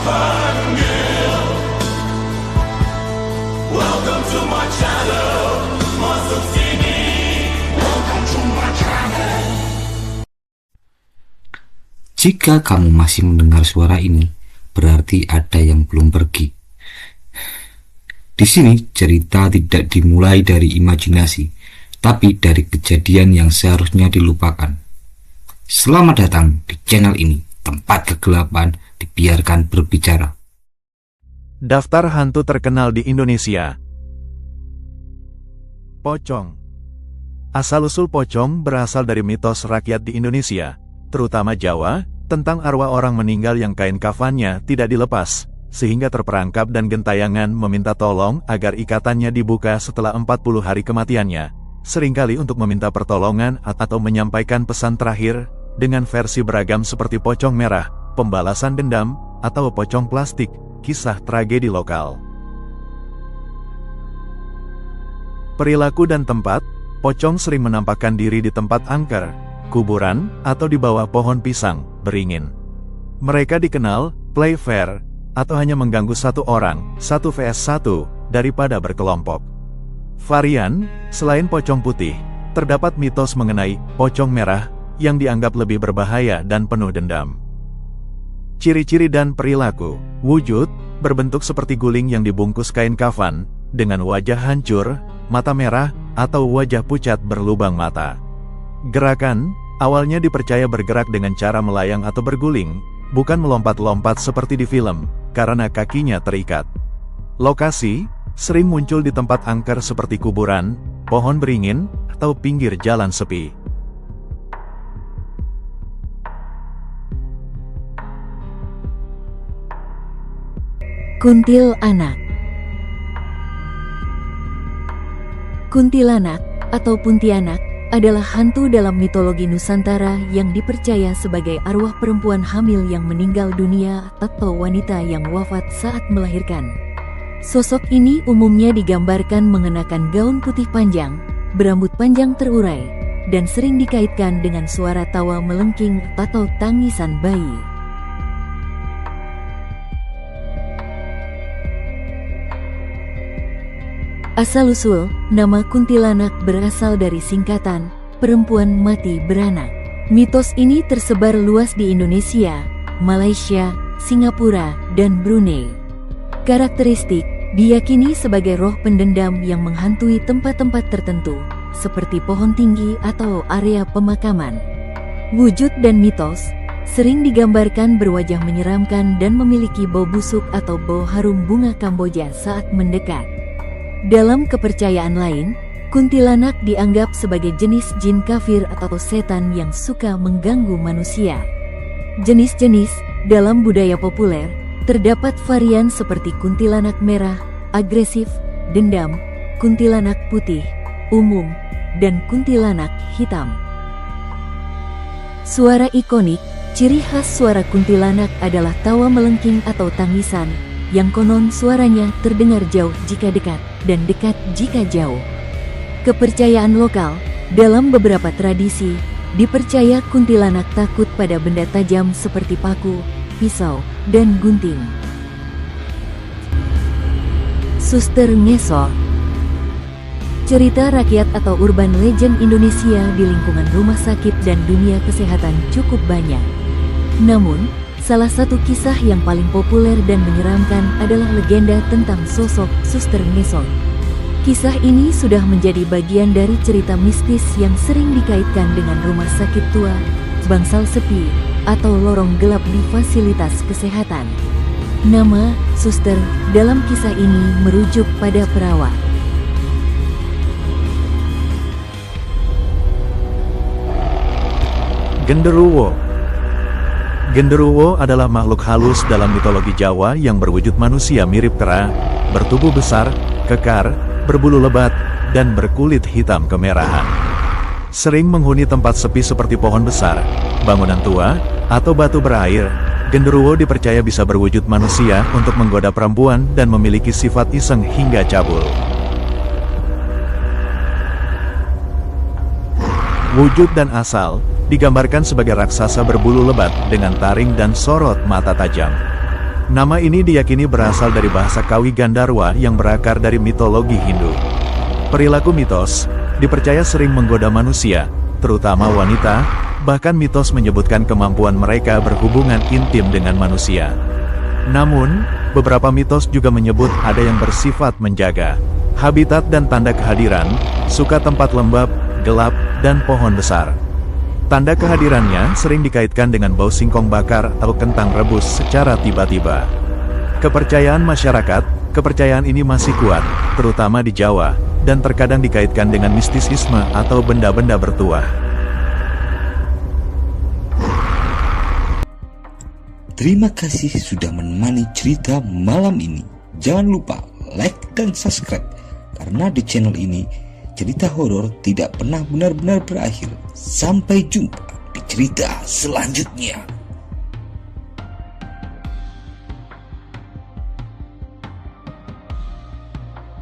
Welcome to my channel, Masuk sini. Welcome to my channel. Jika kamu masih mendengar suara ini, berarti ada yang belum pergi. Di sini cerita tidak dimulai dari imajinasi, tapi dari kejadian yang seharusnya dilupakan. Selamat datang di channel ini, tempat kegelapan dibiarkan berbicara. Daftar hantu terkenal di Indonesia. Pocong. Asal-usul pocong berasal dari mitos rakyat di Indonesia, terutama Jawa, tentang arwah orang meninggal yang kain kafannya tidak dilepas, sehingga terperangkap dan gentayangan meminta tolong agar ikatannya dibuka setelah 40 hari kematiannya, seringkali untuk meminta pertolongan atau menyampaikan pesan terakhir, dengan versi beragam seperti pocong merah, pembalasan dendam, atau pocong plastik, kisah tragedi lokal. Perilaku dan tempat, pocong sering menampakkan diri di tempat angker, kuburan, atau di bawah pohon pisang, beringin. Mereka dikenal play fair, atau hanya mengganggu satu orang, 1 vs 1, daripada berkelompok. Varian, selain pocong putih, terdapat mitos mengenai pocong merah, yang dianggap lebih berbahaya dan penuh dendam. Ciri-ciri dan perilaku, wujud, berbentuk seperti guling yang dibungkus kain kafan, dengan wajah hancur, mata merah, atau wajah pucat berlubang mata. Gerakan, awalnya dipercaya bergerak dengan cara melayang atau berguling, bukan melompat-lompat seperti di film, karena kakinya terikat. Lokasi, sering muncul di tempat angker seperti kuburan, pohon beringin, atau pinggir jalan sepi. Kuntilanak. Kuntilanak atau Puntianak adalah hantu dalam mitologi Nusantara yang dipercaya sebagai arwah perempuan hamil yang meninggal dunia atau wanita yang wafat saat melahirkan. Sosok ini umumnya digambarkan mengenakan gaun putih panjang, berambut panjang terurai, dan sering dikaitkan dengan suara tawa melengking atau tangisan bayi. Asal-usul, nama kuntilanak berasal dari singkatan, perempuan mati beranak. Mitos ini tersebar luas di Indonesia, Malaysia, Singapura, dan Brunei. Karakteristik, diyakini sebagai roh pendendam yang menghantui tempat-tempat tertentu, seperti pohon tinggi atau area pemakaman. Wujud dan mitos, sering digambarkan berwajah menyeramkan dan memiliki bau busuk atau bau harum bunga Kamboja saat mendekat. Dalam kepercayaan lain, kuntilanak dianggap sebagai jenis jin kafir atau setan yang suka mengganggu manusia. Jenis-jenis dalam budaya populer, terdapat varian seperti kuntilanak merah, agresif, dendam, kuntilanak putih, umum, dan kuntilanak hitam. Suara ikonik, ciri khas suara kuntilanak adalah tawa melengking atau tangisan, yang konon suaranya terdengar jauh jika dekat, dan dekat jika jauh. Kepercayaan lokal, dalam beberapa tradisi, dipercaya kuntilanak takut pada benda tajam seperti paku, pisau, dan gunting. Suster Ngesot. Cerita rakyat atau urban legend Indonesia di lingkungan rumah sakit dan dunia kesehatan cukup banyak. Namun, salah satu kisah yang paling populer dan menyeramkan adalah legenda tentang sosok Suster Ngesot. Kisah ini sudah menjadi bagian dari cerita mistis yang sering dikaitkan dengan rumah sakit tua, bangsal sepi, atau lorong gelap di fasilitas kesehatan. Nama Suster dalam kisah ini merujuk pada perawat. Genderuwo. Genderuwo adalah makhluk halus dalam mitologi Jawa yang berwujud manusia mirip kera, bertubuh besar, kekar, berbulu lebat, dan berkulit hitam kemerahan. Sering menghuni tempat sepi seperti pohon besar, bangunan tua, atau batu berair. Genderuwo dipercaya bisa berwujud manusia untuk menggoda perempuan dan memiliki sifat iseng hingga cabul. Wujud dan asal digambarkan sebagai raksasa berbulu lebat dengan taring dan sorot mata tajam. Nama ini diyakini berasal dari bahasa Kawi Gandharwa yang berakar dari mitologi Hindu. Perilaku mitos dipercaya sering menggoda manusia, terutama wanita, bahkan mitos menyebutkan kemampuan mereka berhubungan intim dengan manusia. Namun, beberapa mitos juga menyebut ada yang bersifat menjaga habitat dan tanda kehadiran, suka tempat lembab, gelap, dan pohon besar. Tanda kehadirannya sering dikaitkan dengan bau singkong bakar atau kentang rebus secara tiba-tiba. Kepercayaan masyarakat, kepercayaan ini masih kuat, terutama di Jawa, dan terkadang dikaitkan dengan mistisisme atau benda-benda bertuah. Terima kasih sudah menemani cerita malam ini. Jangan lupa like dan subscribe, karena di channel ini cerita horor tidak pernah benar-benar berakhir. Sampai jumpa di cerita selanjutnya.